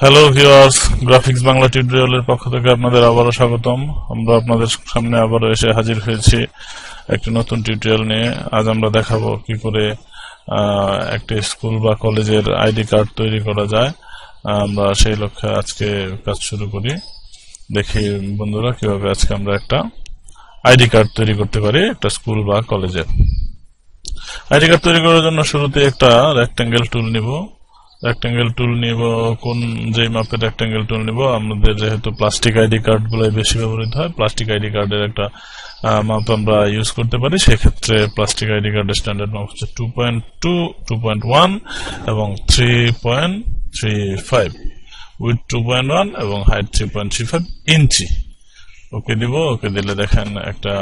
Hello viewers, graphics Bangla টিউটোরিয়ালের পক্ষ থেকে আপনাদের আবারও স্বাগতম। আমরা আপনাদের সামনে আবারও এসে হাজির হয়েছি একটি নতুন টিউটোরিয়াল নিয়ে। আজ আমরা দেখাবো কি করে একটি স্কুল বা কলেজের আইডি কার্ড তৈরি করা যায়। আমরা সেই লক্ষ্যে আজকে কাজ শুরু করি। দেখি বন্ধুরা কিভাবে আজকে আমরা একটা আইডি কার্ড তৈরি করতে পারি একটা স্কুল বা কলেজের। আইডি কার্ড তৈরি করার জন্য শুরুতে একটা রেক্ট্যাঙ্গেল টুল নিব। রেক্ট্যাঙ্গেল টুল নিব যেই মাপের রেক্ট্যাঙ্গেল টুল নিব, আমাদের যেহেতু প্লাস্টিক আইডি কার্ড গুলাই বেশি ব্যবহৃত হয়, প্লাস্টিক আইডি কার্ডের একটা মাপ আমরা ইউজ করতে পারি। সেক্ষেত্রে প্লাস্টিক আইডি কার্ডের স্ট্যান্ডার্ড মাপ হচ্ছে 2.2, 2.1 এবং 3.35, উইথ 2.1 এবং হাইট 3.35 ইঞ্চি। ওকে দিব। ওকে দিলে দেখেন একটা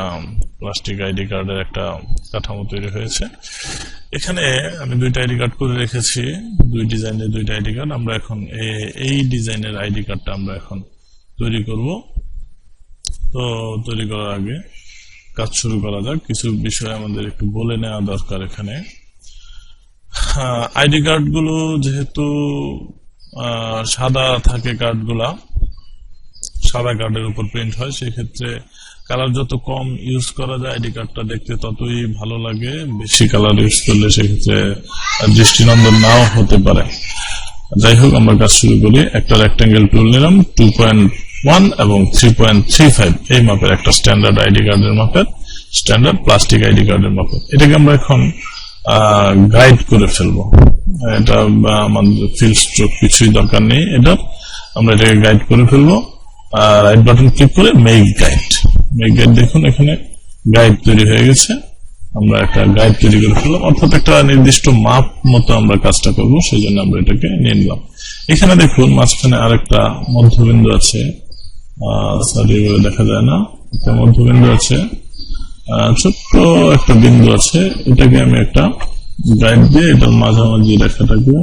প্লাস্টিক আইডি কার্ডের একটা কাঠামো তৈরি হয়েছে। এখানে আমি দুইটা আইডি কার্ড করে রেখেছি, দুই ডিজাইনের দুইটা আইডি কার্ড। আমরা এখন এই ডিজাইনের আইডি কার্ডটা আমরা এখন তৈরি করব। তো তৈরি করার আগে কাজ শুরু করা যাক। কিছু বিষয় আমাদের একটু বলে নেওয়া দরকার এখানে। আইডি কার্ড গুলো যেহেতু সাদা থাকে, কার্ডগুলা সাদা কার্ডের উপর প্রিন্ট হয়, সেক্ষেত্রে কালার যত কম ইউজ করা যায় আইডি কার্ডটা দেখতে ততই ভালো লাগে। বেশি কালার ইউজ করলে সেক্ষেত্রে দৃষ্টিনন্দন নাও হতে পারে। যাই হোক, আমরা কাজ শুরু করি। একটা রেক্ট্যাঙ্গেল টুল নিলাম 2.1 এবং 3.35 এই মাপের একটা স্ট্যান্ডার্ড আইডি কার্ডের মাপের, স্ট্যান্ডার্ড প্লাস্টিক আইডি কার্ডের মাপের। এটাকে আমরা এখন গাইড করে ফেলবো। এটা আমাদের ফিল স্ট্রোক কিছুই দরকার নেই, এটা আমরা এটাকে গাইড করে ফেলবো। রাইট বাটন ক্লিক করে মেক গাইড। মেক গাইড দেখুন এখানে গাইড তৈরি হয়ে গেছে। আমরা একটা গাইড তৈরি করে ফেললাম, অর্থাৎ একটা নির্দিষ্ট মাপ মতো আমরা কাজটা করব, সেই জন্য আমরা এটাকে নিয়ে নিলাম। এখানে দেখুন মাঝখানে আরেকটা মধ্যবিন্দু আছে, সরি দেখা যায় না, একটা মধ্যবিন্দু আছে, ছোট্ট একটা বিন্দু আছে। এটাকে আমি একটা গাইড দিয়ে এটার মাঝামাঝি রেখাটাকে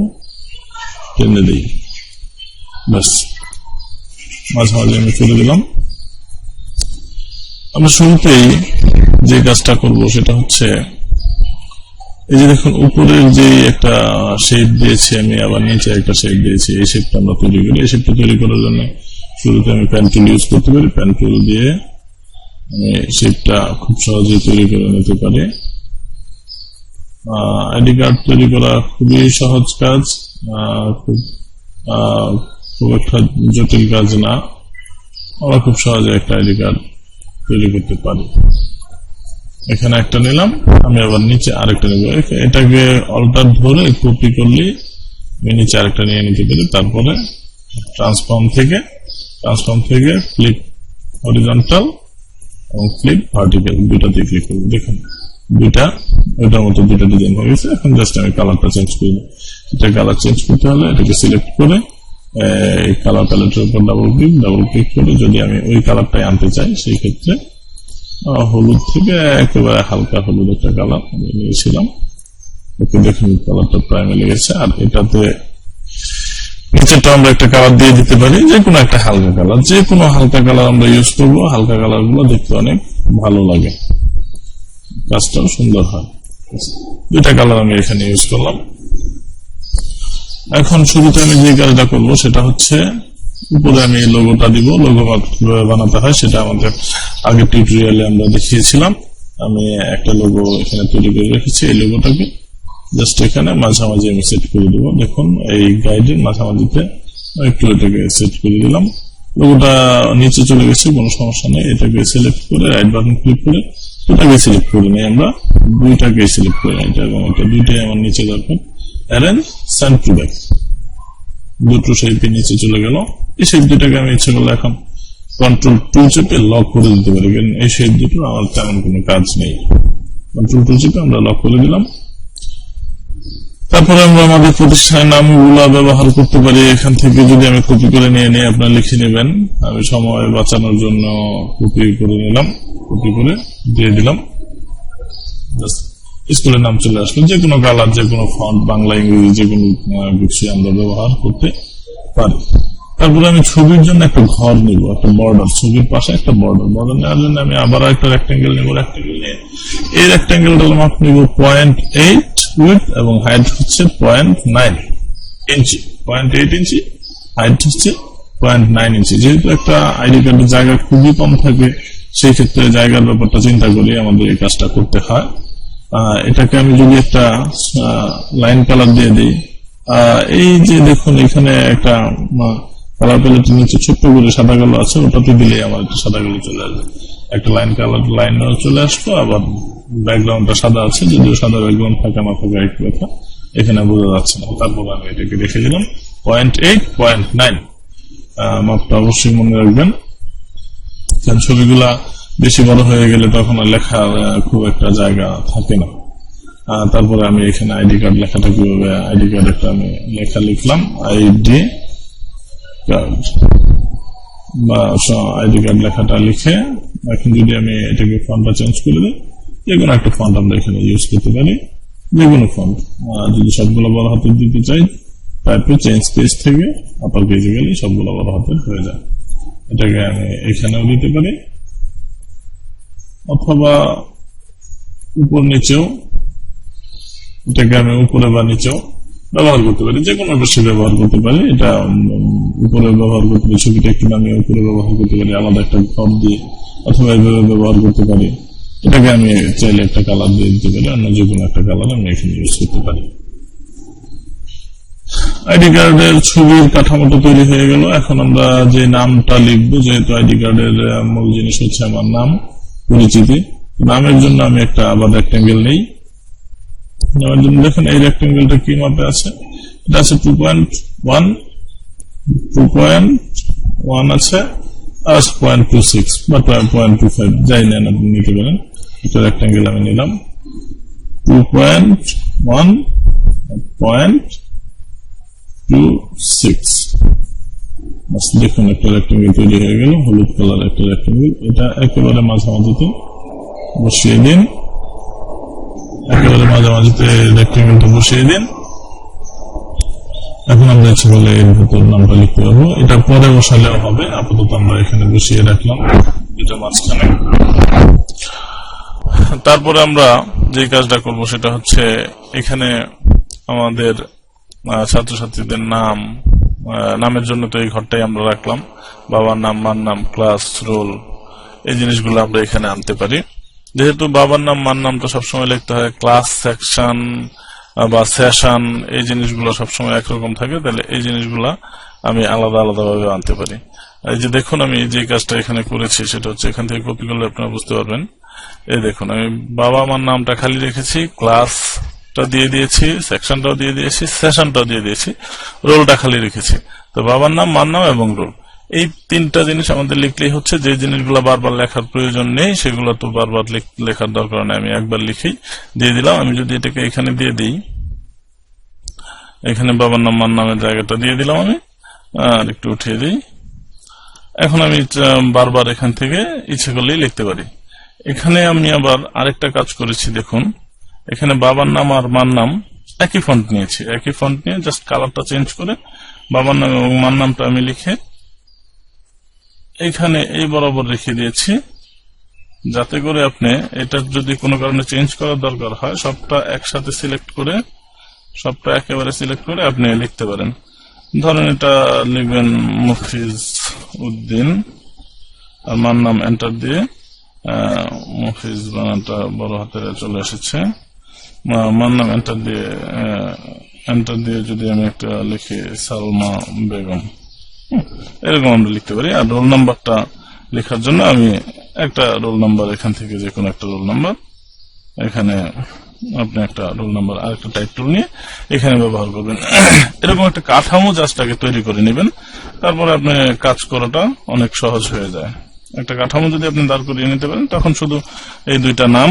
টেনে দিই, ব্যাস মাঝামাঝি আমি করে দিলাম। আমরা শুরুতেই যে কাজটা করব সেটা হচ্ছে, এই যে দেখুন উপরের যে একটা শেপ দিয়েছি আমি, আবার নিচে একটা শেপ দিয়েছি, এই শেপটা আমরা তৈরি করি। এই শেপটা তৈরি করার জন্য শুরুতে আমি পেন টুল ইউজ করতে পারি। পেন টুল দিয়ে আমি শেপটা খুব সহজেই তৈরি করে নিতে পারি। আইডি কার্ড তৈরি করা খুবই সহজ কাজ, খুব একটা জটিল কাজ না। আমরা খুব সহজে একটা আইডি কার্ড তৈরি করতে পারি। এখানে একটা নিলাম, আমি আবার নিচে আরেকটা নিব। এটাকে অল্টার ধরে কপি করলে আমি নিচে আরেকটা নিয়ে নিতে পারি। তারপরে ট্রান্সফর্ম থেকে ফ্লিপ হরিজন্টাল এবং ফ্লিপ ভার্টিক্যাল দুটাতে ক্লিক করবো। দেখুন দুইটা ওইটার মতো দুইটা ডিজাইন হয়ে গেছে। এখন জাস্ট আমি কালারটা চেঞ্জ করবো। এটা কালার চেঞ্জ করতে হলে এটাকে সিলেক্ট করে এই কালার প্যালেটের উপর ডাবল ক্লিক করে যদি আমি ওই কালারটাই আনতে চাই, সেই ক্ষেত্রে হলুদ থেকে একেবারে হালকা হলুদ একটা কালার আমি নিয়েছিলাম। ওকে দেখুন কালারটা প্রায় মিলে গেছে। আর এটাতে নিচেটা আমরা একটা কালার দিয়ে দিতে পারি, যে কোনো একটা হালকা কালার, যে কোনো হালকা কালার আমরা ইউজ করবো। হালকা কালার গুলো দেখতে অনেক ভালো লাগে, কাজটাও সুন্দর হয়। দুইটা কালার আমি এখানে ইউজ করলাম। এখন শুরুতে আমি যে কাজটা করবো সেটা হচ্ছে, উপরে আমি লোগোটা দিব। লোগো বানাতে হয় সেটা আমাদের আগে টিউটোরিয়ালে আমরা দেখিয়েছিলাম। আমি একটা লোগো এখানে তৈরি করে রেখেছি। এই লোগোটাকে জাস্ট এখানে মাঝামাঝি আমি সেট করে দেবো। দেখুন এই গাইডের মাঝামাঝিতে একটু এটাকে সেট করে দিলাম। লোগোটা নিচে চলে গেছে, কোনো সমস্যা নেই। এটাকে সিলেক্ট করে রাইট বাটন ক্লিক করে দুটাকে সিলেক্ট করে নিই। আমরা দুইটাকে সিলেক্ট করে নিই, এটা এবং এটা দুইটাই আমার নিচে দরকার। অ্যারেঞ্জ সেন্ড টু ব্যাক, দুটো শেপে নিচে চলে গেল। এই শেপ দুটাকে আমি ইচ্ছে করলে এখন কন্ট্রোল 2 চেপে লক করে দিতে পারি, কারণ এই শেপ দুটো আমার তেমন কোনো কাজ নেই। কন্ট্রোল 2 চেপে আমরা লক করে দিলাম। তারপরে আমরা আমাদের প্রতিষ্ঠানের নামগুলো ব্যবহার করতে পারি। এখান থেকে যদি আমি কপি করে নিয়ে নিই, আপনারা লিখে নেবেন। আমি সময় বাঁচানোর জন্য কপি করে নিলাম, কপি করে দিয়ে দিলাম। স্কুলের নাম চলে আসলো। যে কোনো কালার, যে কোনো ফন্ট, বাংলা ইংরেজি যে কোনো কিছু আমরা ব্যবহার করতে পারি। তারপরে আমি ছবির জন্য একটা ঘর নিব, একটা বর্ডার, ছবির পাশে একটা বর্ডার নেওয়ার জন্য আমি আবার একটা রেক্ট্যাঙ্গেল নিব। রেক্ট্যাঙ্গেল নিয়ে এই রেক্ট্যাঙ্গেলটার মাপ নিব 0.8 উইডথ এবং হাইট হচ্ছে 0.9 ইঞ্চি। 0.8 ইঞ্চি হাইট হচ্ছে 0.9 ইঞ্চি। যেহেতু একটা আইডি কার্ডের জায়গা খুবই কম থাকে, সেই ক্ষেত্রে জায়গার ব্যাপারটা চিন্তা করে আমাদের এই কাজটা করতে হয়। এটাকে আমি যদি একটা লাইন কালার দিয়ে দিই, এই যে দেখুন এখানে একটা কালার প্যালেটের নিচে ছোট্ট করে সাদা কালো আছে, ওটাতে দিলে আমার একটা সাদা কালো চলে আসবে, একটা লাইন কালার লাইন চলে আসলো। আবার ব্যাকগ্রাউন্ডটা সাদা আছে, যদিও সাদা ব্যাকগ্রাউন্ড থাকে না থাকে একটু কথা এখানে বোঝা যাচ্ছে না। তারপর আমি এটাকে রেখে দিলাম 0.8 0.9। মাপটা অবশ্যই মনে রাখবেন, কারণ ছবিগুলা বেশি বড় হয়ে গেলে তখন আর লেখার খুব একটা জায়গা থাকে না। তারপরে আমি এখানে আইডি কার্ড লেখাটা কিভাবে, আইডি কার্ড একটা আমি লেখা লিখলাম, আইডি কার্ড বা আইডি কার্ড লেখাটা লিখে এখন যদি আমি এটাকে ফন্টটা চেঞ্জ করে দিই, যে কোনো একটা ফন্ট আমরা এখানে ইউজ করতে পারি, যে কোনো ফন্ট। যদি সবগুলো বড় হাতের দিতে চাই, টাইপে চেঞ্জ পেজ থেকে আপার পেজে গেলে সবগুলো বড় হাতের হয়ে যায়। এটাকে আমি এখানেও দিতে পারি, অথবা উপর নিচেও, এটাকে আমি উপরে বা নিচেও ব্যবহার করতে পারি, যে কোনো বেশি ব্যবহার করতে পারি। এটা উপরে ব্যবহার করতে পারি, ছবিটা একটু আমি উপরে ব্যবহার করতে পারি আলাদা একটা ফন্ট দিয়ে, অথবা এভাবে ব্যবহার করতে পারি। এটাকে আমি চাইলে একটা কালার দিয়ে দিতে পারি, অন্য যে কোনো একটা কালার আমি এখানে ইউজ করতে পারি। আইডি কার্ডের ছবির কাঠামোটা তৈরি হয়ে গেল। এখন আমরা যে নামটা লিখবো, যেহেতু আইডি কার্ডের মূল জিনিস হচ্ছে আমার নাম, পরিচিতি, নামের জন্য আমি একটা আবার রেক্টেঙ্গেল নেই। নামের জন্য দেখেন এই রেক্টেঙ্গেলটা কি মাপে আছে, এটা আছে 2.1 আছে, আর 0.26 বা 0.25 যাই নেন আপনি নিতে পারেন। একটা রেক্টেঙ্গেল আমি নিলাম 2.1.26। দেখুন একটা রেক্টেঙ্গেল তৈরি হয়ে গেল, হলুদ কালার একটা রেক্টেঙ্গেল। এটা একেবারে মাঝামাঝিতে বসিয়ে দিন, একেবারে মাঝামাঝিতে রেক্টেঙ্গেলটা বসিয়ে দিন। এখন আমরা ইচ্ছে করলে এর ভিতর নামটা লিখতে পারবো, এটা পরে বসালেও হবে, আপাতত আমরা এখানে বসিয়ে রাখলাম এটা মাঝখানে। তারপরে আমরা যে কাজটা করব সেটা হচ্ছে এখানে আমাদের ছাত্রছাত্রীদের নামের জন্য তো এই ঘরটাই আমরা রাখলাম, বাবার নাম, মার নাম, ক্লাস, রোল, এই জিনিসগুলো আমরা এখানে আনতে পারি। যেহেতু বাবার নাম, মার নামটা সবসময় লিখতে হয়, ক্লাস, সেকশন বা সেশন এই জিনিসগুলো সবসময় একরকম থাকে, তাহলে এই জিনিসগুলা আমি আলাদা আলাদা ভাবে আনতে পারি। এই যে দেখুন আমি যে কাজটা এখানে করেছি সেটা হচ্ছে, এখান থেকে কপি করলে আপনারা বুঝতে পারবেন। এই দেখুন আমি বাবা মার নামটা খালি রেখেছি, ক্লাসটা দিয়ে দিয়েছি, সেকশনটাও দিয়ে দিয়েছি, সেশনটাও দিয়ে দিয়েছি, রোলটা খালি রেখেছি। তো বাবার নাম, মার নাম এবং রোল, এই তিনটা জিনিস আমাদের লিখলেই হচ্ছে। যে জিনিসগুলো বারবার লেখার প্রয়োজন নেই সেগুলো তো বারবার লেখার দরকার নেই, আমি একবার লিখেই দিয়ে দিলাম। আমি যদি এটাকে এখানে দিয়ে দিই, এখানে বাবার নাম, মার নামের জায়গাটা দিয়ে দিলাম আমি, আর একটু উঠিয়ে দিই। এখন আমি বারবার এখান থেকে ইচ্ছে করলেই লিখতে পারি। এখানে আমি আবার আরেকটা কাজ করেছি, দেখুন এখানে বাবার নাম আর মার নাম একই ফন্ট নিয়েছি, একই ফন্ট নিয়ে জাস্ট কালারটা চেঞ্জ করে বাবার নাম এবং মার নামটা আমি লিখে এখানে এই বরাবর রেখে দিয়েছি, যাতে করে আপনি এটা যদি কোনো কারণে চেঞ্জ করার দরকার হয় সবটা একসাথে সিলেক্ট করে, সবটা একেবারে সিলেক্ট করে আপনি লিখতে পারেন। ধরেন এটা লিখবেন মুফিজ উদ্দিন, আর মার নাম এন্টার দিয়ে, মুফিজ বানানটা বড় হাতের চলে এসেছে, মার নাম এন্টার দিয়ে যদি আমি একটা লিখি সালমা বেগম, এরকম আমরা লিখতে পারি। আর রোল নাম্বারটা লেখার জন্য আমি একটা রোল নাম্বার এখান থেকে যে কোনো একটা রোল নাম্বার, এখানে আপনি একটা রোল নাম্বার আর একটা টাইপ টুল নিয়ে এখানে ব্যবহার করবেন। এরকম একটা কাঠামো জাস্ট আগে তৈরি করে নেবেন, তারপরে আপনি কাজ করাটা অনেক সহজ হয়ে যায়। একটা কাঠামো যদি আপনি দাঁড় করিয়ে নিতে পারেন, তখন শুধু এই দুইটা নাম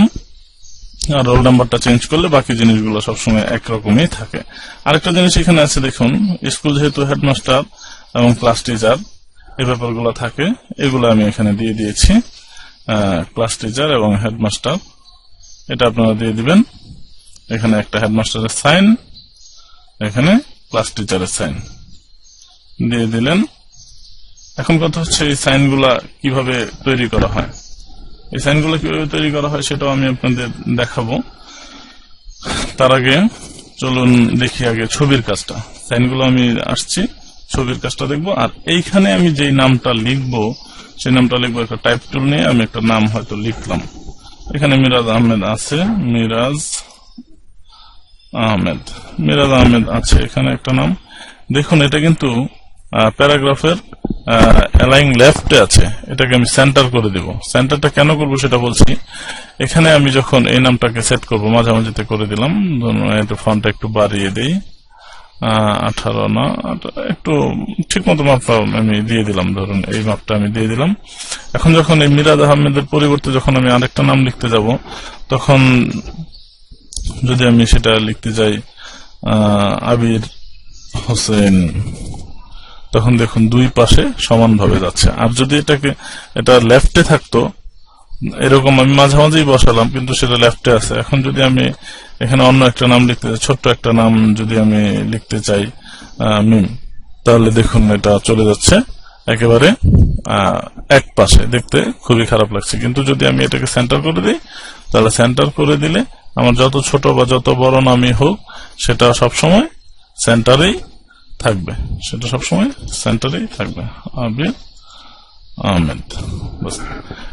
আর রোল নাম্বারটা চেঞ্জ করলে বাকি জিনিসগুলো সবসময় একরকমই থাকে। আরেকটা জিনিস এখানে আছে দেখুন, স্কুল যেহেতু হেডমাস্টার এবং ক্লাস টিচার এই ব্যাপারগুলো থাকে, এগুলো আমি এখানে দিয়ে দিয়েছি। ক্লাস টিচার এবং হেডমাস্টার এটা আপনারা দিয়ে দিবেন। এখানে একটা হেডমাস্টারের সাইন, এখানে ক্লাস টিচারের সাইন দিয়ে দিলেন। এখন কথা হচ্ছে এই সাইনগুলা কিভাবে তৈরি করা হয়, এই সাইনগুলো কিভাবে তৈরি করা হয় সেটাও আমি আপনাদের দেখাবো। তার আগে চলুন দেখি আগে ছবির কাজটা। সাইনগুলো আমি আসছি, ছবির কাজটা দেখবো। আর এইখানে আমি যেই নামটা লিখবো সেই নামটা লিখবো একটা টাইপ টুল নিয়ে। আমি একটা নাম হয়তো লিখলাম, এখানে মিরাজ আহমেদ আছে, মিরাজ আহমেদ আছে এখানে একটা নাম। দেখুন এটা কিন্তু প্যারাগ্রাফের অ্যালাইন লেফটে আছে, এটাকে আমি সেন্টার করে দিব। সেন্টারটা কেন করব সেটা বলছি। এখানে আমি যখন এই নামটাকে সেট করব, মাঝামাঝিতে করে দিলাম, ফন্টটা একটু বাড়িয়ে দিই, 18 না, একটু ঠিক মতো মাপটা আমি দিয়ে দিলাম, ধরুন এই মাপটা আমি দিয়ে দিলাম। এখন যখন এই মিরাজ আহমেদের পরিবর্তে যখন আমি আরেকটা নাম লিখতে যাব, তখন যদি আমি সেটা লিখতে যাই আবির হোসেন, তখন দেখুন দুই পাশে সমানভাবে যাচ্ছে। আর যদি এটা লেফটে থাকতো, এরকম আমি মাঝামাঝি বসালাম কিন্তু সেটা লেফটে আছে। এখন যদি আমি এখানে অন্য একটা নাম লিখতে চাই, ছোট্ট একটা নাম যদি আমি লিখতে চাই মিম, তাহলে দেখুন এটা চলে যাচ্ছে একেবারে এক পাশে, দেখতে খুবই খারাপ লাগছে। কিন্তু যদি আমি এটাকে সেন্টার করে দিই, তাহলে সেন্টার করে দিলে আমার যত ছোট বা যত বড় নামই হোক সেটা সবসময় সেন্টারেই থাকবে, আবির আহমেদ।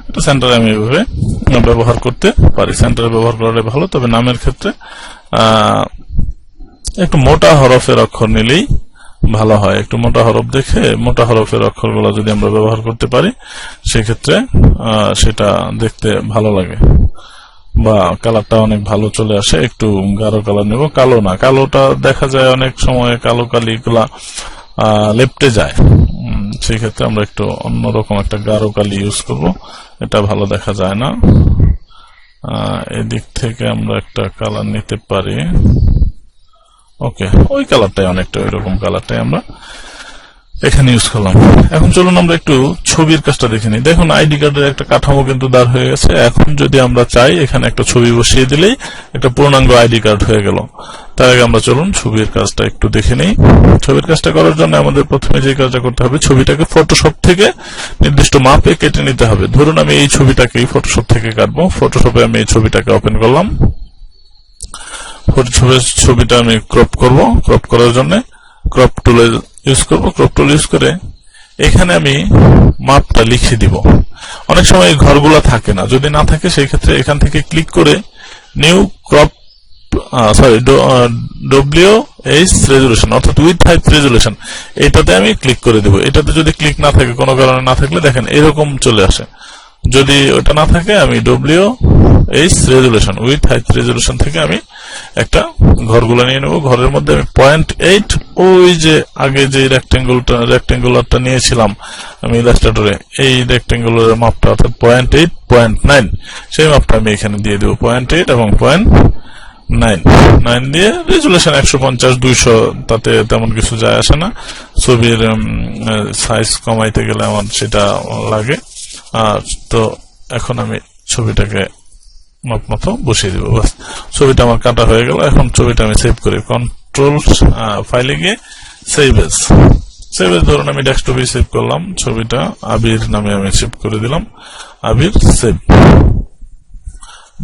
এটা সেন্টারে আমি এভাবে ব্যবহার করতে পারি। সেন্টারে ব্যবহার করাটা ভালো, তবে নামের ক্ষেত্রে একটু মোটা হরফের অক্ষর নিলেই ভালো হয়। একটু মোটা হরফ দেখে মোটা হরফের অক্ষরগুলো যদি আমরা ব্যবহার করতে পারি, সেক্ষেত্রে সেটা দেখতে ভালো লাগে বা কালারটা অনেক ভালো চলে আসে। একটু গাঢ় কালার নেব, কালো না, কালোটা দেখা যায় অনেক সময় কালো কালিগুলা লেপটে যায়, সেই ক্ষেত্রে আমরা একটু অন্যরকম একটা গাঢ় কালি ইউজ করব, এটা ভালো দেখা যায় না। এদিক থেকে আমরা একটা কালার নিতে পারি, ওকে, ওই কালারটাই, অনেকটা ওইরকম কালারটাই আমরা এখানে ইউজ করলাম। এখন চলুন আমরা একটু ছবির কাজটা দেখে নিই। দেখুন আইডি কার্ডের একটা কাঠামো কিন্তু দাঁড় হয়ে গেছে। এখন যদি আমরা চাই এখানে একটা ছবি বসিয়ে দিলেই একটা পূর্ণাঙ্গ আইডি কার্ড হয়ে গেল। তার আগে আমরা চলুন ছবির কাজটা একটু দেখে নিই। ছবির কাজটা করার জন্য আমাদের প্রথমে যে কাজটা করতে হবে, ছবিটাকে ফটোশপ থেকে নির্দিষ্ট মাপে কেটে নিতে হবে। ধরুন আমি এই ছবিটাকেই ফটোশপ থেকে কাটবো। ফটোশপে আমি এই ছবিটাকে ওপেন করলাম। ছবিটা আমি ক্রপ করব। ক্রপ করার জন্য ক্রপ টুল ইউজ করব। ক্রপ টুল ইউজ করে এখানে আমি মাপটা লিখে দিব। অনেক সময় এই ঘরগুলো থাকে না, যদি না থাকে সেই ক্ষেত্রে এখান থেকে ক্লিক করে নিউ ক্রপ WH রেজুলেশন অর্থাৎ উইথ হাইট রেজুলেশন, এটাতে আমি ক্লিক করে দেব। এটাতে যদি ক্লিক না থাকে, কোনো কারণে না থাকলে দেখেন এরকম চলে আসে। যদি ওটা না থাকে আমি WH resolution with height resolution থেকে আমি একটা ঘরগুলো নিয়ে নেব। ঘরের মধ্যে আমি 0.8, ওই যে আগে যে রেক্টেঙ্গুলারটা নিয়েছিলাম আমি ইলাস্ট্রেটরে, এই রেক্টেঙ্গুলারের মাপটা অর্থাৎ 0.8, 0.9, সেই মাপটা আমি এখানে দিয়ে দেব। 0.8 এবং 0.9 দিয়ে রেজুলেশন 150, 200 তাতে তেমন কিছু যায় আসে না। ছবির সাইজ কমাইতে গেলে আমার সেটা লাগে। তো এখন আমি ছবিটাকে মাপ মতো বসিয়ে দিব। বাস, ছবিটা আমার কাটা হয়ে গেল। এখন ছবিটা আমি সেভ করি। কন্ট্রোল ফাইলে গিয়ে সেভ এজ, ধরুন আমি ডেস্কটপে সেভ করলাম। ছবিটা আবির নামে আমি সেভ করে দিলাম। আবির সেভ,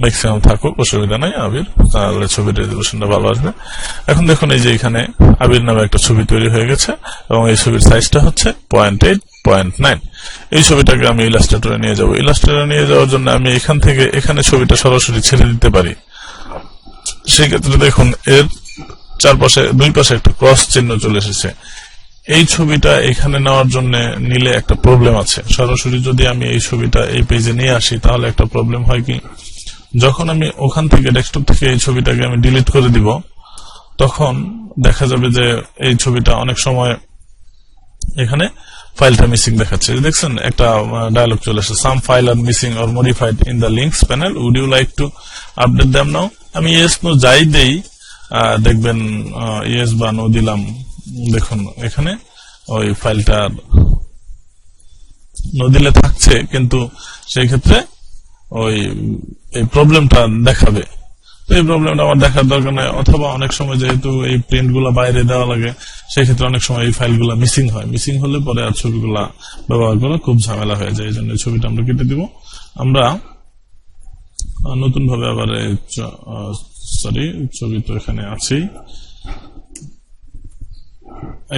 ম্যাক্সিমাম থাকুক, অসুবিধা নাই আবির, তাহলে ছবির রেজুলেশনটা ভালো আসবে। এখন দেখুন এই যে এখানে আবির নামে একটা ছবি তৈরি হয়ে গেছে এবং এই ছবির সাইজটা হচ্ছে 0.8, 0.9। এই ছবিটাকে আমি ইলাস্ট্রেটরে নিয়ে যাব। ইলাস্ট্রেটরে নিয়ে যাওয়ার জন্য আমি এখান থেকে এখানে ছবিটা সরাসরি ছেড়ে দিতে পারি। সেই ক্ষেত্রে দেখুন এর চারপাশে দুই পাশে একটা ক্রস চিহ্ন চলে এসেছে। এই ছবিটা এখানে নেওয়ার জন্য নিলে একটা প্রবলেম আছে। সরাসরি যদি আমি এই ছবিটা এই পেজে নিয়ে আসি, তাহলে একটা প্রবলেম হয় কি, যখন আমি ওখান থেকে ডেস্কটপ থেকে এই ছবিটাকে আমি ডিলিট করে দিব, তখন দেখা যাবে যে এই ছবিটা অনেক সময় এখানে ফাইলটা মিসিং দেখাচ্ছে। দেখছেন একটা ডায়লগ চলে আসছে, some file are missing or modified in the links panel, would you like to update them now. আমি ইয়েস নো যাই দেই, দেখবেন ইয়েস বা নো দিলাম, দেখুন এখানে ওই ফাইলটা নো দিলে থাকছে, কিন্তু সেই ক্ষেত্রে ওই এই প্রবলেমটা দেখাবে। তো এই প্রবলেমটা আমার দেখার দরকার নাই। অথবা অনেক সময় যেহেতু এই প্রিন্ট গুলা বাইরে দেওয়া লাগে, সেই ক্ষেত্রে অনেক সময় এই ফাইলগুলা মিসিং হয়। মিসিং হলে পরে আর ছবিগুলা ব্যবহার করা খুব ঝামেলা হয়ে যায়। এই জন্য ছবিটা আমরা কেটে দিব। আমরা নতুন ভাবে আবার ছবি তো এখানে আছেই,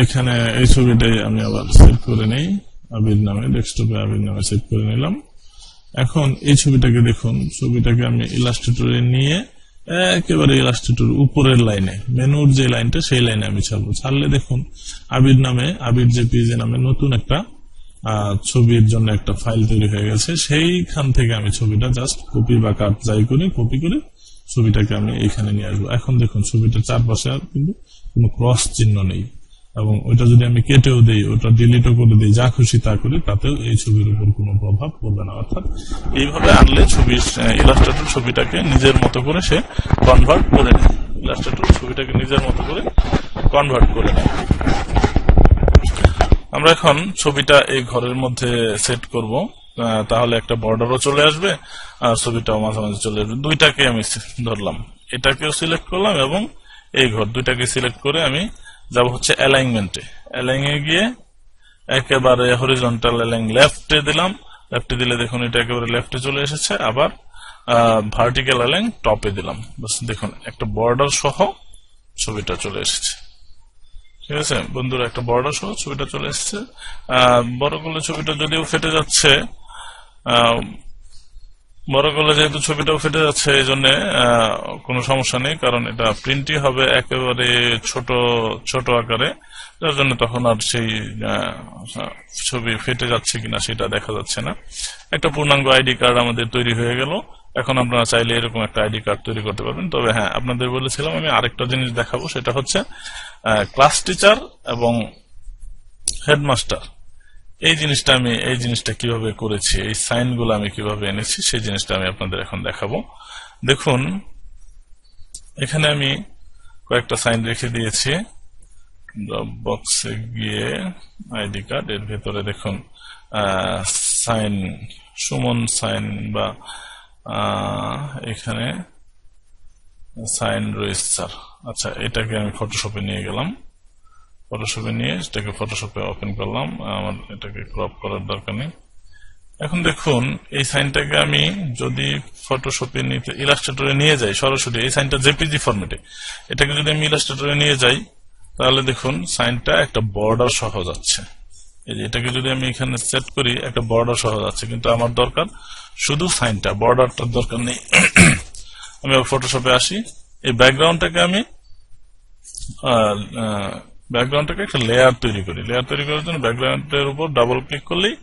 এখানে এই ছবিটাই আমি আবার সেভ করে নেই আবির নামে, ডেস্কটপে আবির নামে সেভ করে নিলাম। এখন এই ছবিটাকে দেখুন, ছবিটাকে আমি ইলাস্ট্রেটরে নিয়ে একেবারে ইলাস্ট্রেটর উপরের লাইনে, মেনুর যে লাইনটা সেই লাইনে আমি ছাড়বো। ছাড়লে দেখুন আবির নামে, আবির জেপিজি নামে নতুন একটা ছবির জন্য একটা ফাইল তৈরি হয়ে গেছে। সেইখান থেকে আমি ছবিটা জাস্ট কপি বা কাট যাই করে কপি করে ছবিটাকে আমি এখানে নিয়ে আসবো। এখন দেখুন ছবিটার চারপাশে আর কিন্তু কোনো ক্রস চিহ্ন নেই, এবং ওইটা যদি আমি কেটেও দিই, ওটা ডিলিটও করে দিই, যা খুশি তা করি, তাতেও এই ছবির উপর কোনো প্রভাব পড়বে না। অর্থাৎ এইভাবে আনলে ছবির ইলাস্ট্রেটর ছবিটাকে নিজের মতো করে সে কনভার্ট করে নেয়, ইলাস্ট্রেটর ছবিটাকে নিজের মতো করে কনভার্ট করে নেয়। আমরা এখন ছবিটা এই ঘরের মধ্যে সেট করব, তাহলে একটা বর্ডারও চলে আসবে আর ছবিটাও মাঝামাঝি চলে আসবে। দুইটাকে আমি ধরলাম, এটাকেও সিলেক্ট করলাম এবং এই ঘর দুইটাকে সিলেক্ট করে আমি যাব হচ্ছে অ্যালাইনমেন্টে। অ্যালাইনে গিয়ে একেবারে হরিজন্টাল অ্যালাইন লেফটে দিলাম। লেফটে দিলে দেখুন এটা একেবারে লেফটে চলে এসেছে। আবার ভার্টিক্যাল অ্যালাইন টপে দিলাম। বাস দেখুন একটা বর্ডার সহ ছবিটা চলে এসেছে। ঠিক আছে বন্ধুরা, একটা বর্ডার সহ ছবিটা চলে এসেছে। বড় করলে ছবিটা যদিও ফেটে যাচ্ছে, বড় করলে যেহেতু ছবিটাও ফেটে যাচ্ছে, এই জন্য কোনো সমস্যা নেই, কারণ এটা প্রিন্টই হবে একেবারে ছোট ছোট আকারে, যার জন্য তখন আর সেই ছবি ফেটে যাচ্ছে কিনা সেটা দেখা যাচ্ছে না। একটা পূর্ণাঙ্গ আইডি কার্ড আমাদের তৈরি হয়ে গেল। এখন আপনারা চাইলে এরকম একটা আইডি কার্ড তৈরি করতে পারবেন। তবে হ্যাঁ, আপনাদের বলেছিলাম আমি আরেকটা জিনিস দেখাবো, সেটা হচ্ছে ক্লাস টিচার এবং হেডমাস্টার। এই জিনিসটা কিভাবে করেছি, এই সাইন গুলো আমি কিভাবে এনেছি, সেই জিনিসটা আমি আপনাদের এখন দেখাবো। দেখুন এখানে আমি কয়েকটা সাইন রেখে দিয়েছি। ড্রপ বক্সে গিয়ে আইডি কার্ড, এর ভেতরে দেখুন সাইন, সুমন সাইন, বা এখানে সাইন রয়েছে স্যার। আচ্ছা, এটাকে আমি ফটোশপে নিয়ে গেলাম। ফটোশপে নিয়ে এটাকে ফটোশপে ওপেন করলাম। আমার এটাকে ক্রপ করার দরকার নেই। এখন দেখুন এই সাইনটাকে আমি যদি ফটোশপে নিতে ইলাস্ট্রেটরে নিয়ে যাই সরাসরি, এই সাইনটা জেপিজি ফরম্যাটে, এটাকে যদি আমি ইলাস্ট্রেটরে নিয়ে যাই, তাহলে দেখুন সাইনটা একটা বর্ডার সহ যাচ্ছে। এই যে এটাকে যদি আমি এখানে সেট করি, একটা বর্ডার সহ যাচ্ছে, কিন্তু আমার দরকার শুধু সাইনটা, বর্ডারটার দরকার নেই। আমি ফটোশপে আসি, এই ব্যাকগ্রাউন্ডটাকে আমি একটা লেয়ার তৈরি করি। লেয়ার তৈরি করার জন্য ব্যাকগ্রাউন্ডের উপর ডাবল ক্লিক করলেই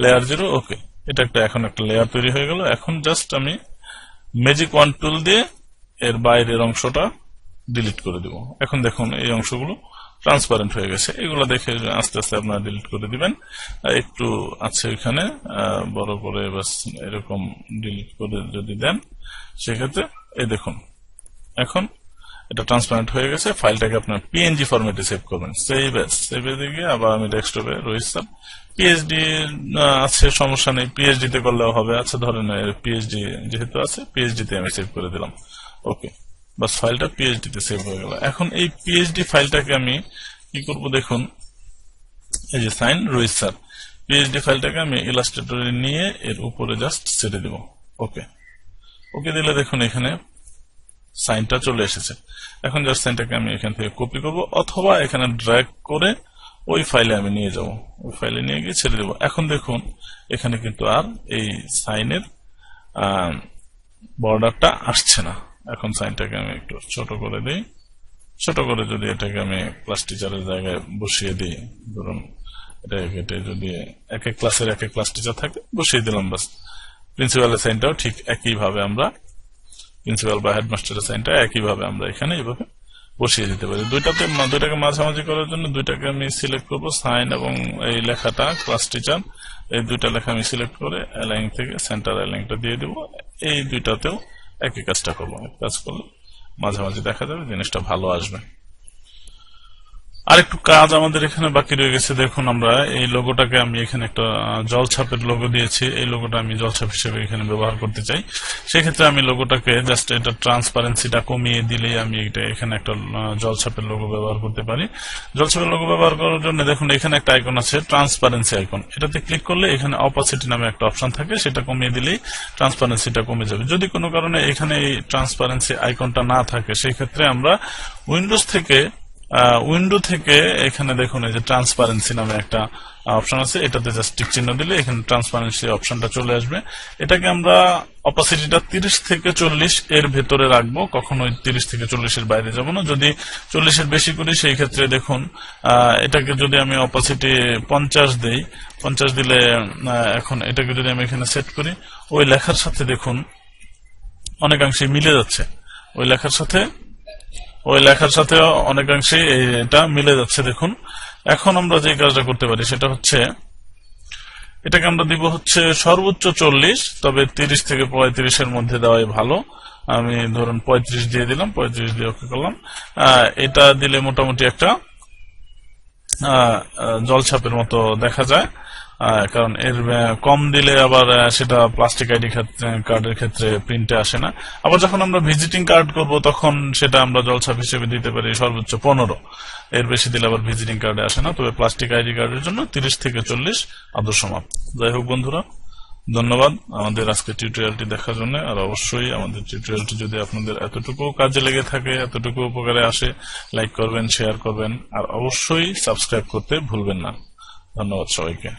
লেয়ার 0, ওকে, এটা এখন একটা লেয়ার তৈরি হয়ে গেল। এখন জাস্ট আমি ম্যাজিক ওয়ান টুল দিয়ে এর বাইরের অংশটা ডিলিট করে দিব। এখন দেখুন এই অংশগুলো ট্রান্সপারেন্ট হয়ে গেছে। এগুলো দেখে আস্তে আস্তে আপনারা ডিলিট করে দিবেন। একটু আছে এখানে বড় করে, বাস এরকম ডিলিট করে যদি দেন, সেক্ষেত্রে এই দেখুন এখন এটা ট্রান্সপারেন্ট হয়ে গেছে। ফাইলটাকে আপনার পিএনজি ফরম্যাটে সেভ করবেন। সেভ এ গিয়ে আবার আমি ডেস্কটপে রয়েছে। পিএইচডি আছে, সমস্যা নেই, পিএইচডি তে করলেও হবে। আচ্ছা ধরেন পিএইচডি যেহেতু আছে, পিএইচডি তে আমি সেভ করে দিলাম, ওকে, বাস ফাইলটা পিএইচডি তে সেভ হয়ে গেল। এখন এই পিএইচডি ফাইলটাকে আমি কি করব, দেখুন এই যে সাইন রয়েছে, পিএইচডি ফাইলটাকে আমি ইলাস্ট্রেটরে নিয়ে এর উপরে জাস্ট ছেড়ে দিব, ওকে। ওকে দিলে দেখুন এখানে সাইনটা চলে এসেছে। এখন জাস্ট সাইনটাকে আমি এখান থেকে কপি করব, অথবা এখানে ড্র্যাগ করে ওই ফাইলে আমি নিয়ে যাব, ওই ফাইলে নিয়ে গিয়ে ছেড়ে দেব। এখন দেখুন এখানে কিন্তু আর এই সাইনের বর্ডারটা আসছে না। এখন সাইনটাকে আমি একটু ছোট করে দিই। ছোট করে যদি এটাকে আমি ক্লাস টিচারের জায়গায় বসিয়ে দিই, ধরুন এটা কেটে যদি এক এক ক্লাসের এক এক ক্লাস টিচার থাকে বসিয়ে দিলাম, বাস প্রিন্সিপালের সাইনটাও ঠিক একইভাবে আমরা, প্রিন্সিপাল বা হেডমাস্টারের সাইনটা একইভাবে আমরা এখানে এইভাবে বসিয়ে দিতে পারি। দুইটাকে মাঝামাঝি করার জন্য দুইটাকে আমি সিলেক্ট করব, সাইন এবং এই লেখাটা ক্লাস টিচার, এই দুইটা লেখা আমি সিলেক্ট করে অ্যালাইন থেকে সেন্টার অ্যালাইনটা দিয়ে দিব। এই দুইটাতেও একই কাজটা করবো, কাজ করলে মাঝামাঝি দেখা যাবে, জিনিসটা ভালো আসবে। আরেকটু কাজ আমাদের এখানে বাকি রয়ে গেছে। দেখুন আমরা এই লোগোটাকে আমি এখানে একটা জলছাপের লোগো দিয়েছি, এই লোগোটা আমি জলছাপ হিসেবে এখানে ব্যবহার করতে চাই। সেক্ষেত্রে আমি লোগোটাকে জাস্ট এটা ট্রান্সপারেন্সিটা কমিয়ে দিলেই আমি এটা এখানে একটা জলছাপের লোগো ব্যবহার করতে পারি। জলছাপের লোগো ব্যবহার করার জন্য দেখুন এখানে একটা আইকন আছে, ট্রান্সপারেন্সি আইকন, এটাতে ক্লিক করলে এখানে অপাসিটি নামে একটা অপশন থাকে, সেটা কমিয়ে দিলেই ট্রান্সপারেন্সিটা কমে যাবে। যদি কোনো কারণে এখানে এই ট্রান্সপারেন্সি আইকনটা না থাকে, সেই ক্ষেত্রে আমরা উইন্ডোজ থেকে উইন্ডো থেকে এখানে দেখুন এই যে ট্রান্সপারেন্সি নামে একটা অপশন আছে, এটাতে জাস্ট টিক চিহ্ন দিলে এখানে ট্রান্সপারেন্সি অপশনটা চলে আসবে। এটাকে আমরা অপাসিটিটা 30 থেকে 40 এর ভেতরে রাখবো, কখনোই 30 থেকে 40 এর বাইরে যাব না। যদি 40 এর বেশি করি সেই ক্ষেত্রে দেখুন এটাকে যদি আমি অপাসিটি 50 দেই, 50 দিলে এখন এটাকে যদি আমি এখানে সেট করি, ওই লেখার সাথে দেখুন অনেকাংশে মিলে যাচ্ছে, ওই লেখার সাথে অনেকাংশে এটা মিলে যাচ্ছে। দেখুন এখন আমরা যে কাজটা করতে পারি সেটা হচ্ছে এটাকে আমরা দিব হচ্ছে সর্বোচ্চ 40, তবে 30 থেকে 35 এর মধ্যে দেওয়াই ভালো। আমি ধরুন 35 দিয়ে দিলাম, 35 দিয়ে ওকে করলাম। এটা দিলে মোটামুটি একটা জলছাপের মতো দেখা যায়, কারণ এর কম দিলে আবার সেটা প্লাস্টিক আইডি কার্ডের ক্ষেত্রে প্রিন্টে আসে না। আবার যখন আমরা ভিজিটিং কার্ড করব তখন সেটা আমরা জলছাপ হিসেবে দিতে পারি সর্বোচ্চ 15, এর বেশি দিলে আবার ভিজিটিং কার্ডে আসে না। তবে প্লাস্টিক আইডি কার্ডের জন্য 30 থেকে 40 আদর্শ মাপ। যাই হোক বন্ধুরা, ধন্যবাদ আমাদের আজকে টিউটোরিয়ালটি দেখার জন্য। আর অবশ্যই আমাদের টিউটোরিয়ালটি যদি আপনাদের এতটুকু কাজে লেগে থাকে, এতটুকু উপকারে আসে, লাইক করবেন, শেয়ার করবেন, আর অবশ্যই সাবস্ক্রাইব করতে ভুলবেন না। ধন্যবাদ সবাইকে।